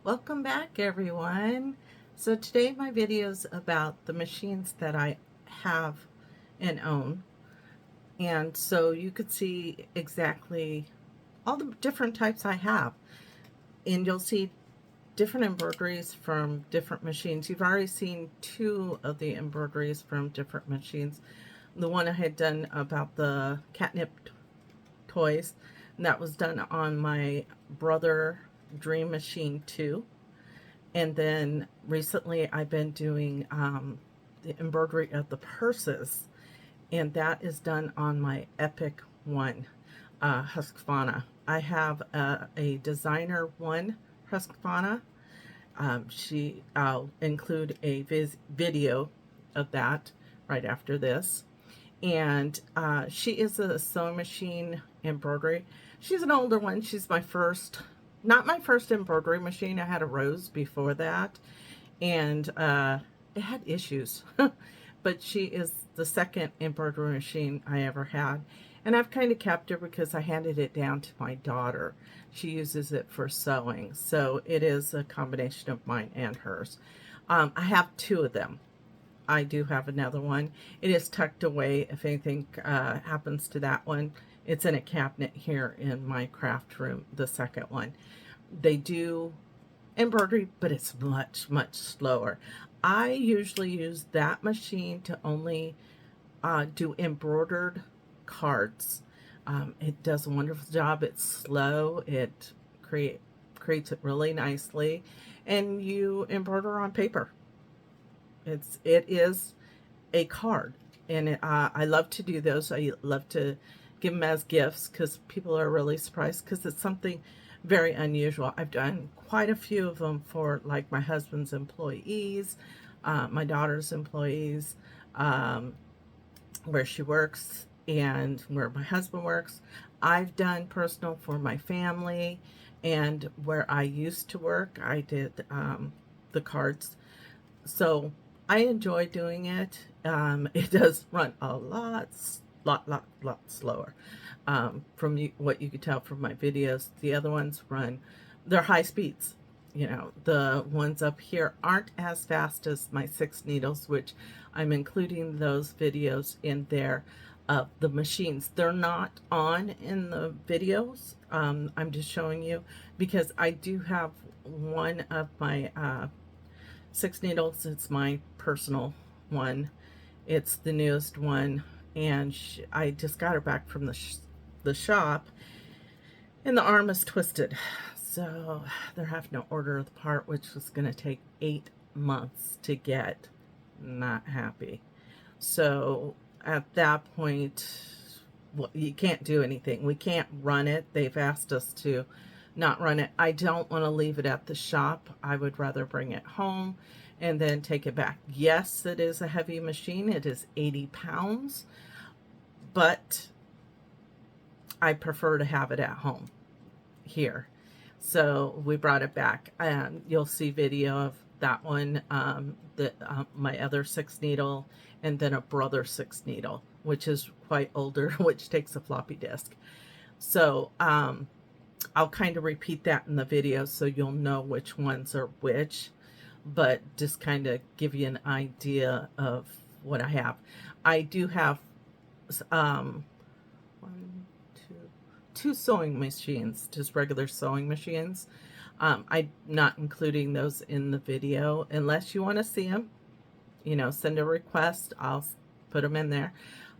Welcome back, everyone. So today my video is about the machines that I have and own. And so you could see exactly all the different types I have. And you'll see different embroideries from different machines. You've already seen two of the embroideries from different machines. The one I had done about the catnip toys, and that was done on my Brother Dream Machine 2. And then recently I've been doing the embroidery of the purses, and that is done on my Epic One Husqvarna. I have a designer one Husqvarna. I'll include a video of that right after this. And she is a sewing machine embroidery. She's an older one. She's my first, not my first embroidery machine. I had a Rose before that, and it had issues. But she is the second embroidery machine I ever had. And I've kind of kept her because I handed it down to my daughter. She uses it for sewing. So it is a combination of mine and hers. I have two of them. I do have another one. It is tucked away. If anything happens to that one, it's in a cabinet here in my craft room, the second one. They do embroidery, but it's much, much slower. I usually use that machine to only do embroidered cards. It does a wonderful job. It's slow. It creates it really nicely, and you embroider on paper. It is a card, and I love to do those. I love to give them as gifts because people are really surprised because it's something very unusual. I've done quite a few of them for like my husband's employees, my daughter's employees, where she works and where my husband works. I've done personal for my family, and where I used to work, I did the cards. So I enjoy doing it. It does run a lot slower. From what you could tell from my videos, the other ones run, they're high speeds. You know, the ones up here aren't as fast as my 6 needles, which I'm including those videos in there of the machines. They're not on in the videos. I'm just showing you because I do have one of my 6 needles. It's my personal one. It's the newest one, and I just got her back from the shop, and the arm is twisted. So they're having to order the part, which was going to take 8 months to get. Not happy. So at that point, well, you can't do anything. We can't run it. They've asked us to not run it. I don't want to leave it at the shop. I would rather bring it home and then take it back. Yes, it is a heavy machine. It is 80 pounds, but I prefer to have it at home here. So we brought it back. You'll see video of that one, my other 6 needle, and then a Brother 6 needle, which is quite older, which takes a floppy disk. So I'll kind of repeat that in the video so you'll know which ones are which, but just kind of give you an idea of what I have. I do have two sewing machines, just regular sewing machines. I'm not including those in the video unless you want to see them. You know, send a request. I'll put them in there.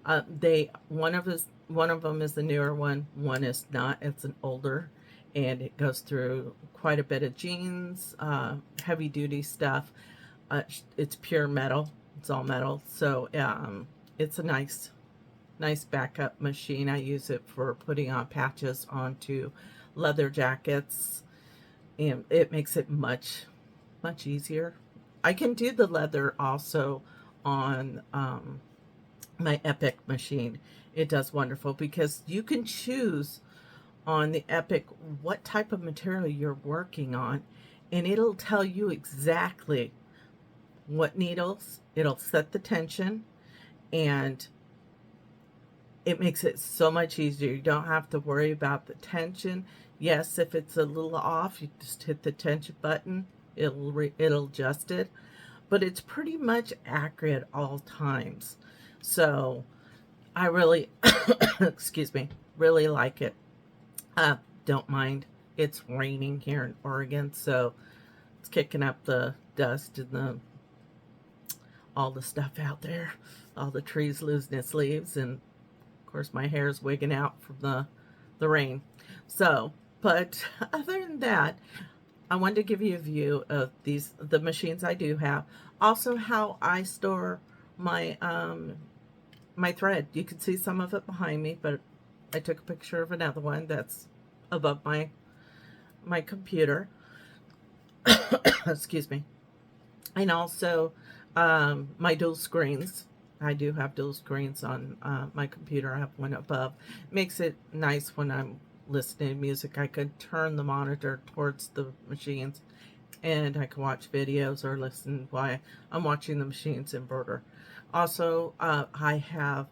One of them is the newer one. One is not. It's an older, and it goes through quite a bit of jeans, heavy duty stuff. It's pure metal. It's all metal. So it's a nice backup machine. I use it for putting on patches onto leather jackets, and it makes it much easier. I can do the leather also on my Epic machine. It does wonderful because you can choose on the Epic what type of material you're working on, and it'll tell you exactly what needles. It'll set the tension, and it makes it so much easier. You don't have to worry about the tension. Yes, if it's a little off, you just hit the tension button. It'll adjust it, but it's pretty much accurate all times. So I really, excuse me, really like it. Don't mind. It's raining here in Oregon, so it's kicking up the dust and the all the stuff out there, all the trees losing its leaves, and of course my hair is wigging out from the rain. So, but other than that, I wanted to give you a view of the machines I do have. Also, how I store my my thread. You can see some of it behind me, but I took a picture of another one that's above my computer. Excuse me. And also my dual screens. I do have dual screens on my computer. I have one above. Makes it nice when I'm listening to music. I could turn the monitor towards the machines and I can watch videos or listen while I'm watching the machines embroider. Also, I have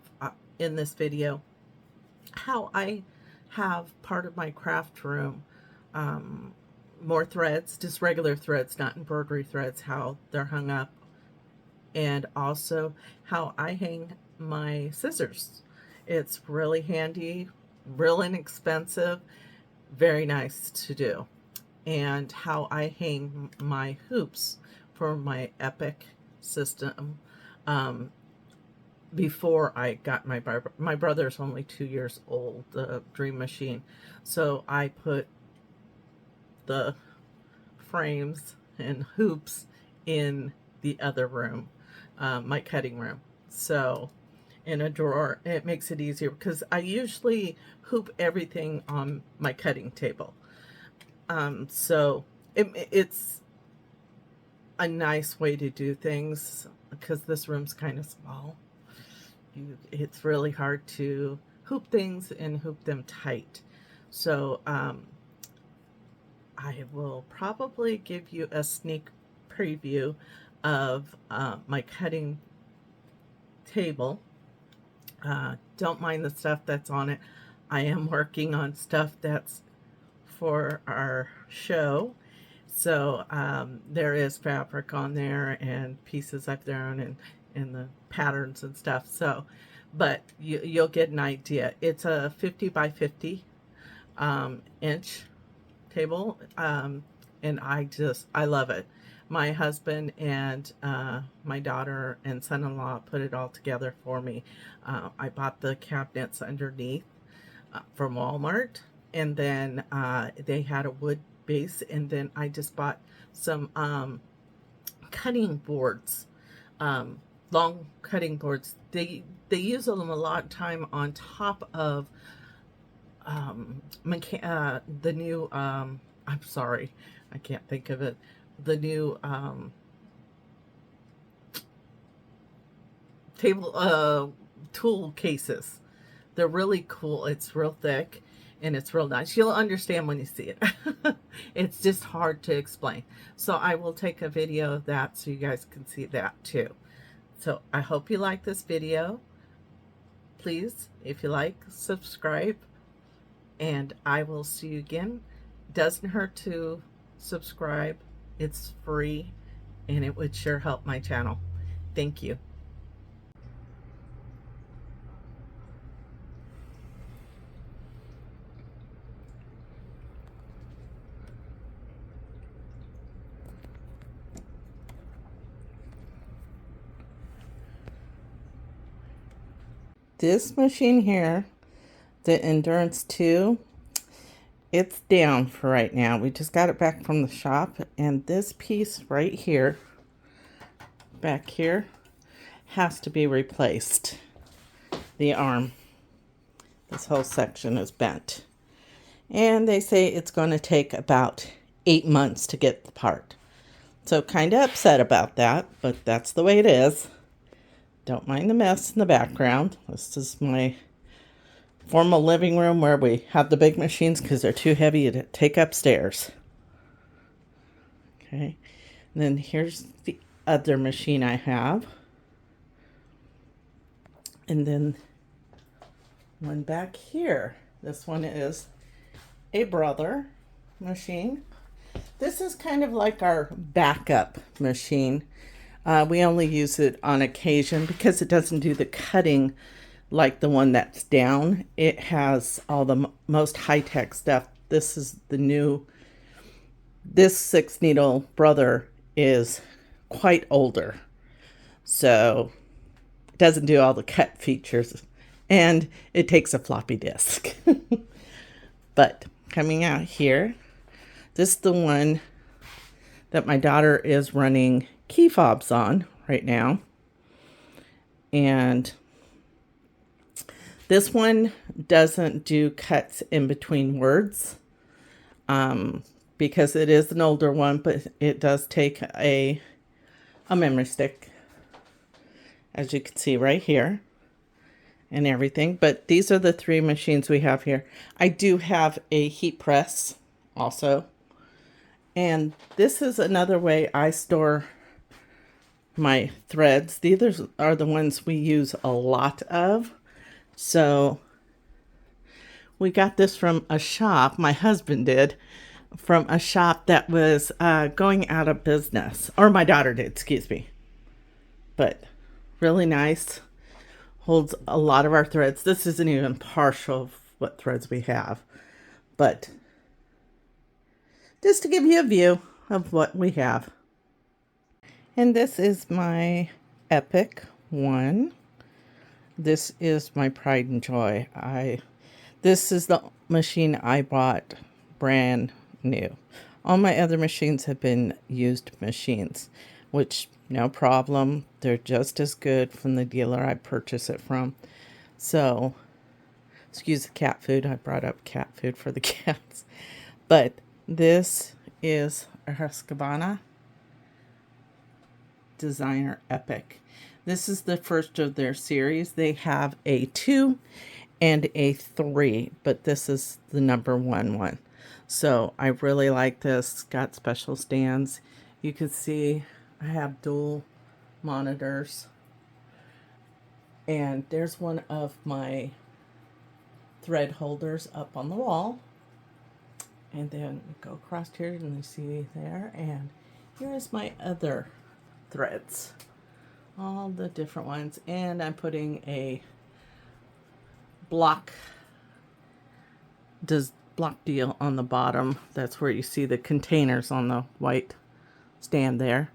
in this video how I have part of my craft room more threads, just regular threads, not embroidery threads, how they're hung up, and also how I hang my scissors. It's really handy, real inexpensive, very nice to do. And how I hang my hoops for my Epic system. Um, Before I got my brother's only 2 years old, the Dream Machine, so I put the frames and hoops in the other room, my cutting room. So in a drawer, it makes it easier because I usually hoop everything on my cutting table. So it's a nice way to do things because this room's kind of small. It's really hard to hoop things and hoop them tight. So I will probably give you a sneak preview of my cutting table. Don't mind the stuff that's on it. I am working on stuff that's for our show. So there is fabric on there and pieces I've thrown and the patterns and stuff. So, but you'll get an idea. It's a 50 by 50 inch table, and I love it. My husband and my daughter and son-in-law put it all together for me. I bought the cabinets underneath from Walmart, and then they had a wood base, and then I just bought some cutting boards, long cutting boards. They use them a lot of time on top of the new I'm sorry, I can't think of it. The new table tool cases. They're really cool. It's real thick and it's real nice. You'll understand when you see it. It's just hard to explain. So I will take a video of that so you guys can see that too. So I hope you like this video. Please, if you like, subscribe, and I will see you again. Doesn't hurt to subscribe. It's free and it would sure help my channel. Thank you. This machine here, the Endurance 2, it's down for right now. We just got it back from the shop, and this piece right here, back here, has to be replaced. The arm, this whole section is bent. And they say it's going to take about 8 months to get the part. So kind of upset about that, but that's the way it is. Don't mind the mess in the background. This is my formal living room where we have the big machines because they're too heavy to take upstairs. Okay, and then here's the other machine I have. And then one back here. This one is a brother machine. This is kind of like our backup machine. We only use it on occasion because it doesn't do the cutting like the one that's down. It has all the most high-tech stuff. This is the new, this 6-needle brother is quite older, so it doesn't do all the cut features, and it takes a floppy disk. But coming out here, this is the one that my daughter is running key fobs on right now. And this one doesn't do cuts in between words because it is an older one, but it does take a memory stick, as you can see right here, and everything. But these are the 3 machines we have here. I do have a heat press also. And this is another way I store my threads. These are the ones we use a lot of. So we got this from a shop, my husband did, from a shop that was going out of business. Or my daughter did, excuse me. But really nice. Holds a lot of our threads. This isn't even partial of what threads we have. But just to give you a view of what we have. And this is my Epic one. This is my pride and joy. This is the machine I bought brand new. All my other machines have been used machines, which no problem. They're just as good from the dealer I purchased it from. So, excuse the cat food. I brought up cat food for the cats. But this is a Husqvarna Designer Epic. This is the first of their series. They have a 2 and a 3, but this is the number 1 one. So I really like this. Got special stands. You can see I have dual monitors. And there's one of my thread holders up on the wall. And then go across here and you see there. And here's my other threads. All the different ones. And I'm putting a block deal on the bottom. That's where you see the containers on the white stand there.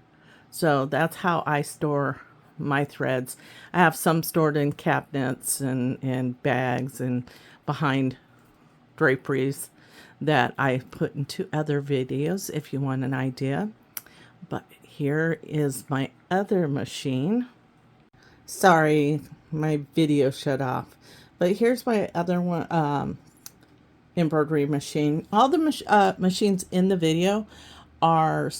So that's how I store my threads. I have some stored in cabinets and bags and behind draperies that I put into other videos if you want an idea. But here is my other machine. Sorry, my video shut off. But here's my other one, embroidery machine. All the machines in the video are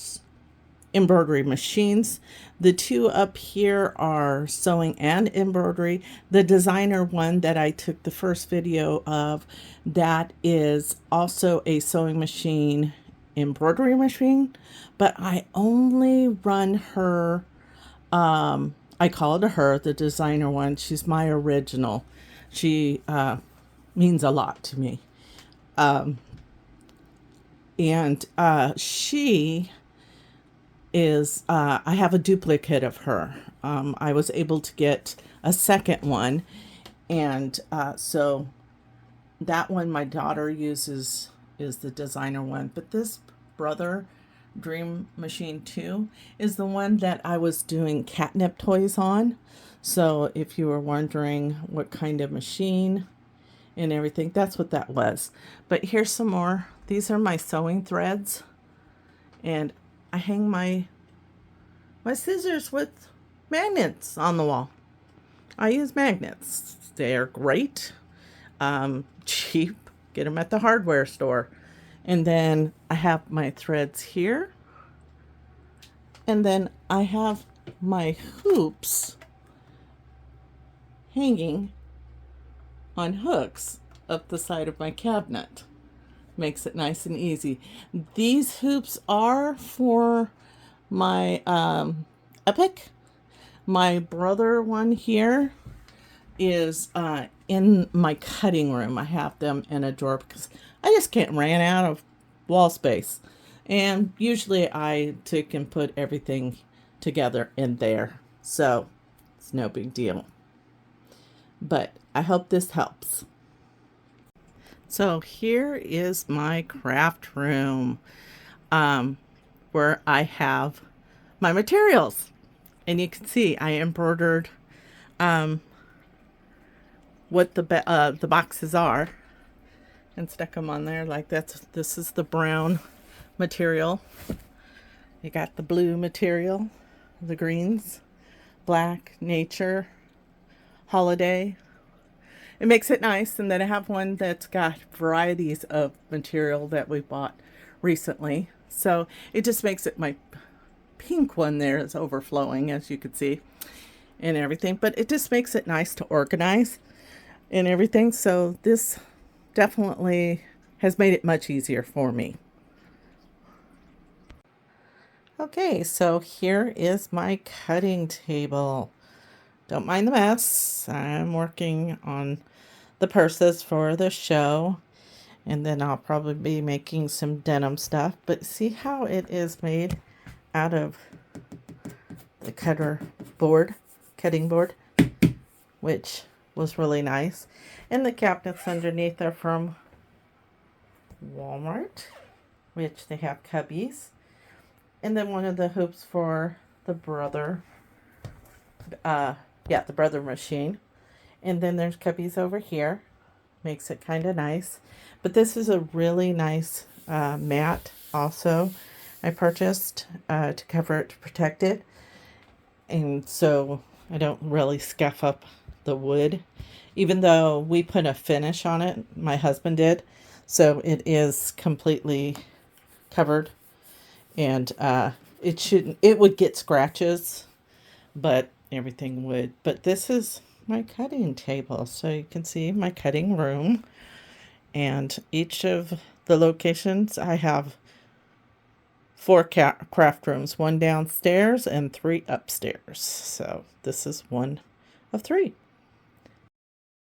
embroidery machines. The 2 up here are sewing and embroidery. The designer one that I took the first video of, that is also a sewing machine, embroidery machine, but I only run her, I call it her, the designer one. She's my original. She means a lot to me. She is, I have a duplicate of her. I was able to get a second one, and so that one my daughter uses is the designer one. But this Brother Dream Machine 2 is the one that I was doing catnip toys on. So if you were wondering what kind of machine and everything, that's what that was. But here's some more. These are my sewing threads, and I hang my scissors with magnets on the wall. I use magnets. They're great, cheap. Get them at the hardware store. And then I have my threads here, and then I have my hoops hanging on hooks up the side of my cabinet. Makes it nice and easy. These hoops are for my Epic. My brother one here is in my cutting room. I have them in a drawer because I just can't ran out of wall space. And usually I take and put everything together in there. So it's no big deal. But I hope this helps. So here is my craft room, where I have my materials. And you can see I embroidered what the boxes are and stuck them on there like that's. This is the brown material. You got the blue material, the greens, black, nature, holiday. It makes it nice. And then I have one that's got varieties of material that we bought recently. So it just makes it, my pink one there is overflowing, as you can see, and everything. But it just makes it nice to organize and everything. So this definitely has made it much easier for me. Okay, so here is my cutting table. Don't mind the mess. I'm working on the purses for the show, and then I'll probably be making some denim stuff. But see how it is made out of the cutting board, which was really nice. And the cabinets underneath are from Walmart, which they have cubbies. And then one of the hoops for the brother, the brother machine. And then there's cubbies over here. Makes it kind of nice. But this is a really nice mat also I purchased to cover it, to protect it. And so I don't really scuff up the wood. Even though we put a finish on it, my husband did. So it is completely covered. And it would get scratches, but everything would. But this is my cutting table. So you can see my cutting room. And each of the locations, I have 4 craft rooms, 1 downstairs and 3 upstairs. So this is one of 3.